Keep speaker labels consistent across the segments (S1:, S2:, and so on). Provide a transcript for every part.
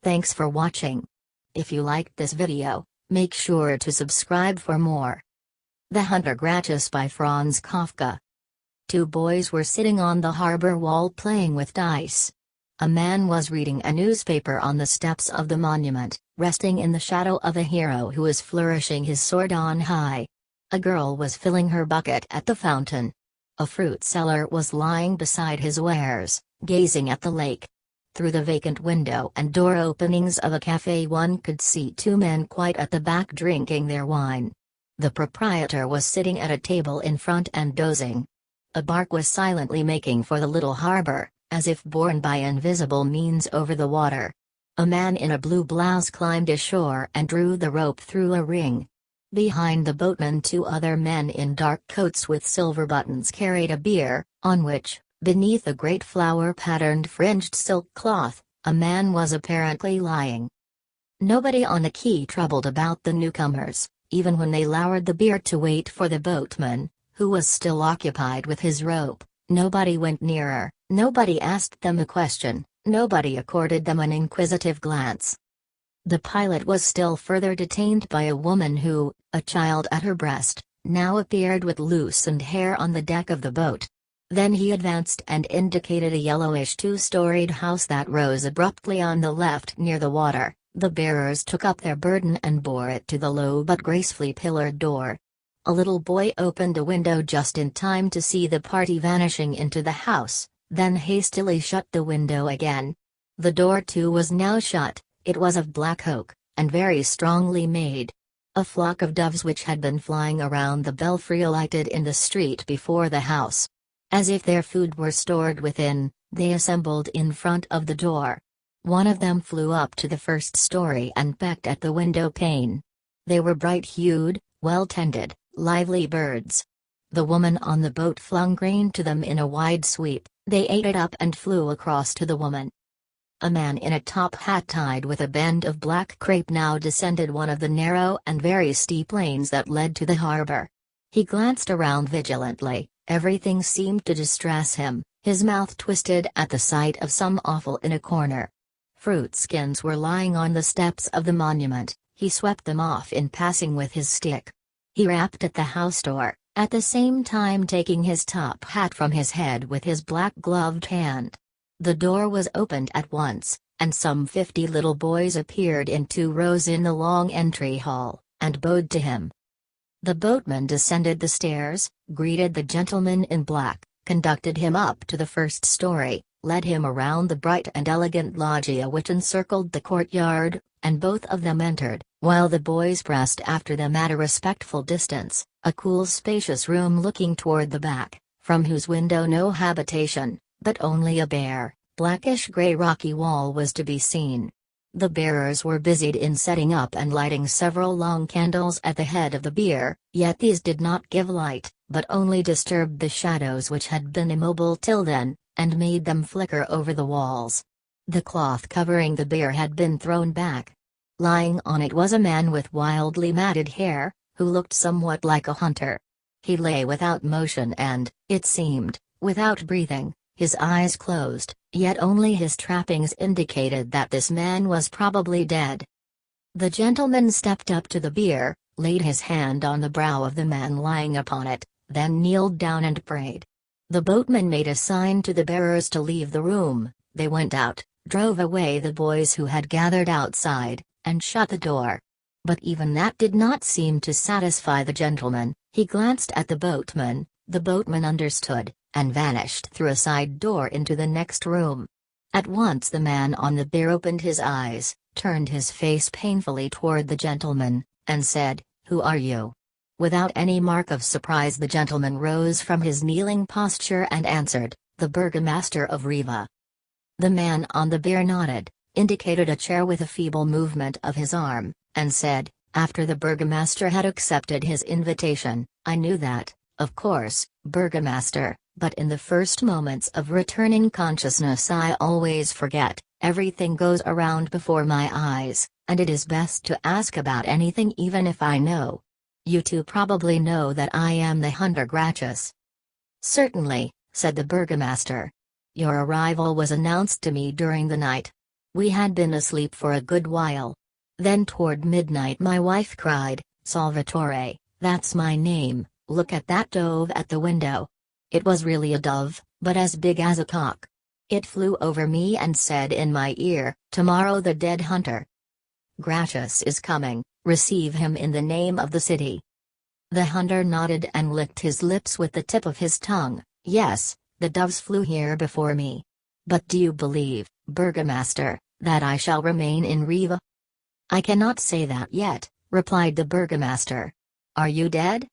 S1: Thanks for watching. If you liked this video, make sure to subscribe for more. The Hunter Gracchus by Franz Kafka. Two boys were sitting on the harbor wall playing with dice. A man was reading a newspaper on the steps of the monument, resting in the shadow of a hero who was flourishing his sword on high. A girl was filling her bucket at the fountain. A fruit seller was lying beside his wares, gazing at the lake. Through the vacant window and door openings of a cafe one could see two men quite at the back drinking their wine. The proprietor was sitting at a table in front and dozing. A bark was silently making for the little harbor, as if borne by invisible means over the water. A man in a blue blouse climbed ashore and drew the rope through a ring. Behind the boatman two other men in dark coats with silver buttons carried a bier, on which, beneath a great flower-patterned fringed silk cloth, a man was apparently lying. Nobody on the quay troubled about the newcomers, even when they lowered the bier to wait for the boatman, who was still occupied with his rope. Nobody went nearer, nobody asked them a question, nobody accorded them an inquisitive glance. The pilot was still further detained by a woman who, a child at her breast, now appeared with loosened hair on the deck of the boat. Then he advanced and indicated a yellowish two-storied house that rose abruptly on the left near the water. The bearers took up their burden and bore it to the low but gracefully pillared door. A little boy opened a window just in time to see the party vanishing into the house, then hastily shut the window again. The door too was now shut. It was of black oak, and very strongly made. A flock of doves which had been flying around the belfry alighted in the street before the house. As if their food were stored within, they assembled in front of the door. One of them flew up to the first story and pecked at the window pane. They were bright-hued, well-tended, lively birds. The woman on the boat flung grain to them in a wide sweep. They ate it up and flew across to the woman. A man in a top hat tied with a band of black crape now descended one of the narrow and very steep lanes that led to the harbor. He glanced around vigilantly. Everything seemed to distress him, his mouth twisted at the sight of some offal in a corner. Fruit skins were lying on the steps of the monument. He swept them off in passing with his stick. He rapped at the house door, at the same time taking his top hat from his head with his black gloved hand. The door was opened at once, and some 50 little boys appeared in 2 rows in the long entry hall, and bowed to him. The boatman descended the stairs, greeted the gentleman in black, conducted him up to the first story, led him around the bright and elegant loggia which encircled the courtyard, and both of them entered, while the boys pressed after them at a respectful distance, a cool spacious room looking toward the back, from whose window no habitation, but only a bare, blackish-gray rocky wall was to be seen. The bearers were busied in setting up and lighting several long candles at the head of the bier, yet these did not give light, but only disturbed the shadows which had been immobile till then, and made them flicker over the walls. The cloth covering the bier had been thrown back. Lying on it was a man with wildly matted hair, who looked somewhat like a hunter. He lay without motion and, it seemed, without breathing. His eyes closed, yet only his trappings indicated that this man was probably dead. The gentleman stepped up to the bier, laid his hand on the brow of the man lying upon it, then kneeled down and prayed. The boatman made a sign to the bearers to leave the room. They went out, drove away the boys who had gathered outside, and shut the door. But even that did not seem to satisfy the gentleman. He glanced at the boatman understood, and vanished through a side door into the next room. At once the man on the bier opened his eyes, turned his face painfully toward the gentleman, and said, "Who are you?" Without any mark of surprise the gentleman rose from his kneeling posture and answered, "The burgomaster of Riva." The man on the bier nodded, indicated a chair with a feeble movement of his arm, and said, after the burgomaster had accepted his invitation, "I knew that, of course, burgomaster. But in the first moments of returning consciousness I always forget, everything goes around before my eyes, and it is best to ask about anything even if I know. You two probably know that I am the Hunter Gracchus." "Certainly," said the burgomaster. "Your arrival was announced to me during the night." We had been asleep for a good while. Then toward midnight my wife cried, "Salvatore, that's my name, look at that dove at the window." It was really a dove, but as big as a cock. It flew over me and said in my ear, "Tomorrow the dead Hunter Gracchus is coming, receive him in the name of the city." The hunter nodded and licked his lips with the tip of his tongue. "Yes, the doves flew here before me. But do you believe, Burgomaster, that I shall remain in Riva?" "I cannot say that yet," replied the Burgomaster. "Are you dead?"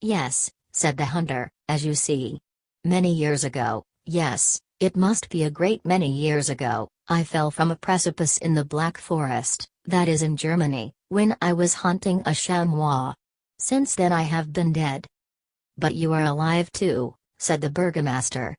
S1: "Yes," said the hunter, "as you see. Many years ago, yes, it must be a great many years ago, I fell from a precipice in the Black Forest, that is in Germany, when I was hunting a chamois. Since then I have been dead." "But you are alive too," said the Burgomaster.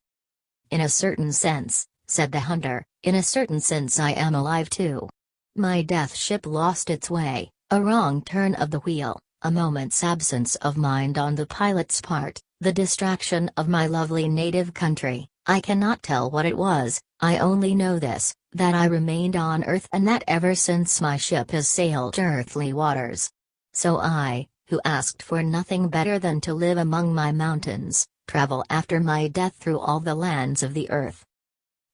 S1: "In a certain sense," said the hunter, "in a certain sense I am alive too. My death ship lost its way, a wrong turn of the wheel, a moment's absence of mind on the pilot's part, the distraction of my lovely native country. I cannot tell what it was, I only know this, that I remained on Earth and that ever since my ship has sailed earthly waters. So I, who asked for nothing better than to live among my mountains, travel after my death through all the lands of the earth."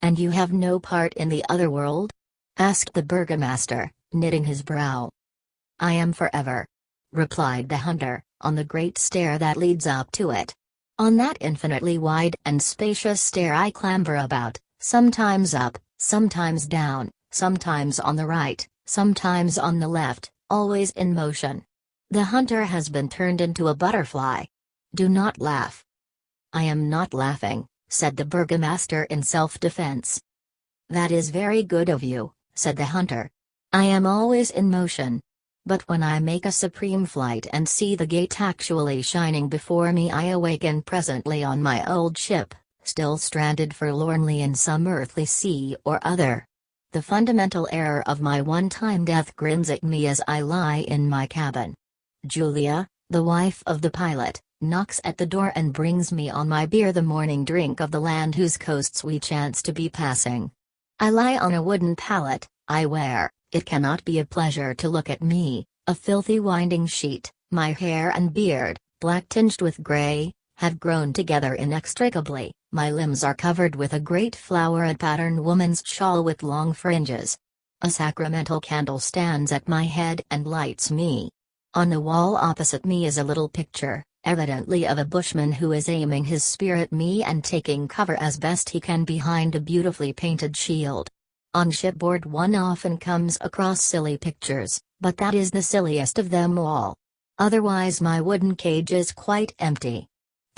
S1: "And you have no part in the other world?" asked the Burgomaster, knitting his brow. "I am forever," replied the hunter, "on the great stair that leads up to it. On that infinitely wide and spacious stair I clamber about, sometimes up, sometimes down, sometimes on the right, sometimes on the left, always in motion. The hunter has been turned into a butterfly. Do not laugh." "I am not laughing," said the Burgomaster in self-defense. "That is very good of you," said the hunter. "I am always in motion. But when I make a supreme flight and see the gate actually shining before me, I awaken presently on my old ship, still stranded forlornly in some earthly sea or other. The fundamental error of my one-time death grins at me as I lie in my cabin. Julia, the wife of the pilot, knocks at the door and brings me on my bier the morning drink of the land whose coasts we chance to be passing. I lie on a wooden pallet, I wear, it cannot be a pleasure to look at me, a filthy winding sheet, my hair and beard, black tinged with gray, have grown together inextricably, my limbs are covered with a great flowered-patterned woman's shawl with long fringes. A sacramental candle stands at my head and lights me. On the wall opposite me is a little picture, evidently of a bushman who is aiming his spear at me and taking cover as best he can behind a beautifully painted shield. On shipboard one often comes across silly pictures, but that is the silliest of them all. Otherwise my wooden cage is quite empty.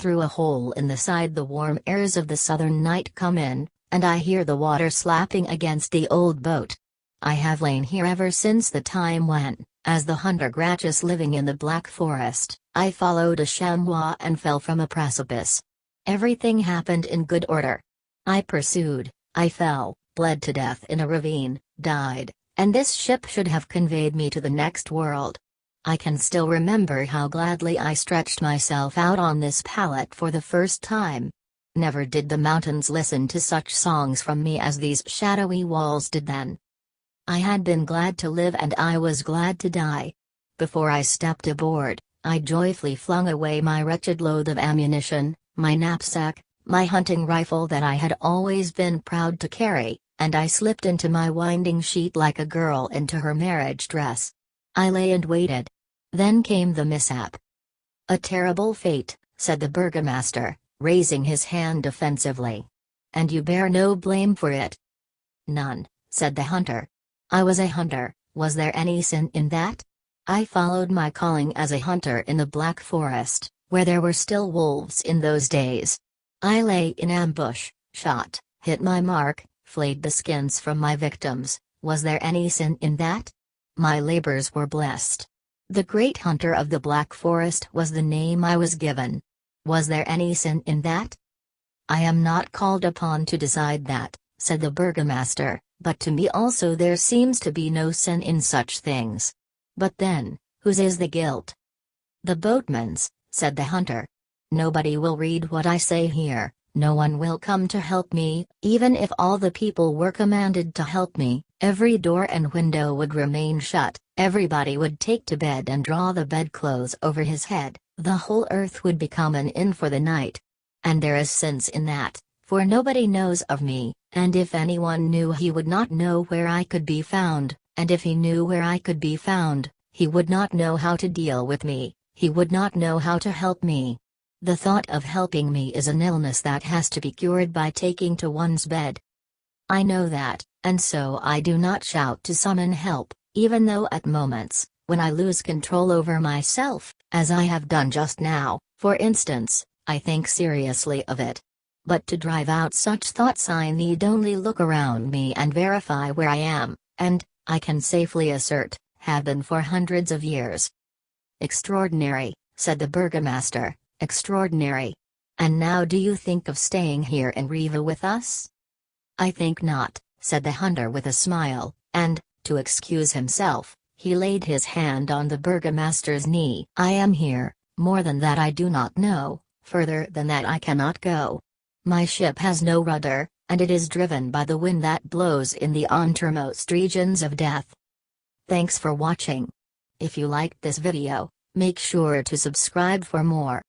S1: Through a hole in the side the warm airs of the southern night come in, and I hear the water slapping against the old boat. I have lain here ever since the time when, as the Hunter Gracchus living in the Black Forest, I followed a chamois and fell from a precipice. Everything happened in good order. I pursued, I fell, bled to death in a ravine, died, and this ship should have conveyed me to the next world. I can still remember how gladly I stretched myself out on this pallet for the first time. Never did the mountains listen to such songs from me as these shadowy walls did then. I had been glad to live and I was glad to die. Before I stepped aboard, I joyfully flung away my wretched load of ammunition, my knapsack, my hunting rifle that I had always been proud to carry, and I slipped into my winding sheet like a girl into her marriage dress. I lay and waited. Then came the mishap. "A terrible fate," said the Burgomaster, raising his hand defensively. "And you bear no blame for it?" "None," said the hunter. "I was a hunter, was there any sin in that? I followed my calling as a hunter in the Black Forest, where there were still wolves in those days. I lay in ambush, shot, hit my mark, flayed the skins from my victims, was there any sin in that? My labors were blessed. The great hunter of the Black Forest was the name I was given. Was there any sin in that?" "I am not called upon to decide that," said the Burgomaster, "but to me also there seems to be no sin in such things. But then, whose is the guilt?" "The boatman's," said the hunter. "Nobody will read what I say here, No one will come to help me. Even if all the people were commanded to help me, every door and window would remain shut, everybody would take to bed and draw the bedclothes over his head, the whole earth would become an inn for the night. And there is sense in that, for nobody knows of me, and if anyone knew he would not know where I could be found, and if he knew where I could be found, he would not know how to deal with me, he would not know how to help me. The thought of helping me is an illness that has to be cured by taking to one's bed. I know that, and so I do not shout to summon help, even though at moments, when I lose control over myself, as I have done just now, for instance, I think seriously of it. But to drive out such thoughts I need only look around me and verify where I am, and, I can safely assert, have been for hundreds of years. Extraordinary, said the burgomaster. Extraordinary. And now do you think of staying here in Riva with us? I think not, said the hunter with a smile, and, to excuse himself, he laid his hand on the burgomaster's knee. I am here, more than that I do not know, further than that I cannot go. My ship has no rudder, and it is driven by the wind that blows in the outermost regions of death. Thanks for watching. If you liked this video, make sure to subscribe for more.